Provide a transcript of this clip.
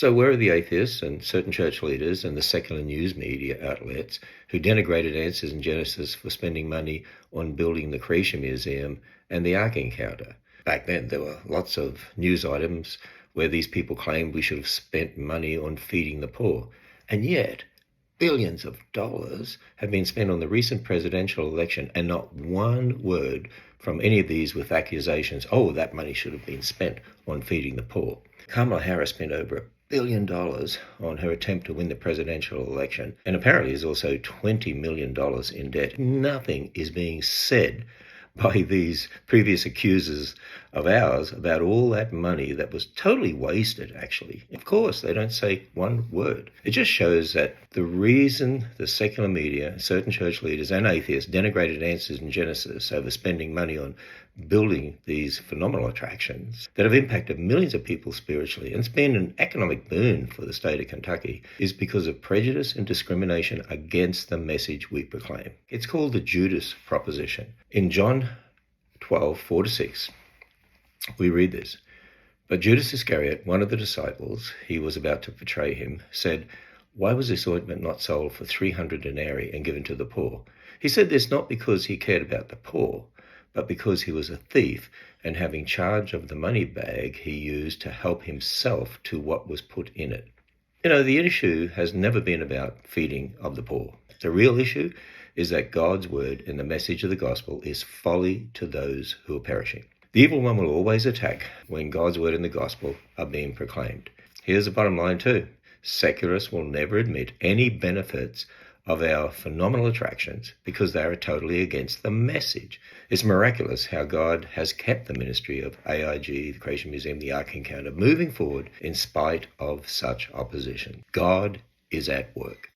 So where are the atheists and certain church leaders and the secular news media outlets who denigrated answers in Genesis for spending money on building the Creation Museum and the Ark Encounter? Back then, there were lots of news items where these people claimed we should have spent money on feeding the poor. And yet, billions of dollars have been spent on the recent presidential election, and not one word from any of these with accusations, oh, that money should have been spent on feeding the poor. Kamala Harris spent over $1 billion on her attempt to win the presidential election, and apparently is also $20 million in debt. Nothing is being said by these previous accusers of ours about all that money that was totally wasted, actually. Of course, they don't say one word. It just shows that the reason the secular media, certain church leaders and atheists denigrated answers in Genesis over spending money on building these phenomenal attractions that have impacted millions of people spiritually and it's been an economic boon for the state of Kentucky is because of prejudice and discrimination against the message we proclaim. It's called the Judas proposition. In John 12:4-6, we read this. But Judas Iscariot, one of the disciples, he was about to betray him, said, "Why was this ointment not sold for 300 denarii and given to the poor?" He said this not because he cared about the poor, but because he was a thief, and having charge of the money bag he used to help himself to what was put in it. You know, the issue has never been about feeding of the poor. The real issue is that God's word and the message of the gospel is folly to those who are perishing. The evil one will always attack when God's word and the gospel are being proclaimed. Here's the bottom line too. Secularists will never admit any benefits of our phenomenal attractions because they are totally against the message. It's miraculous how God has kept the ministry of AIG, the Creation Museum, the Ark Encounter moving forward in spite of such opposition. God is at work.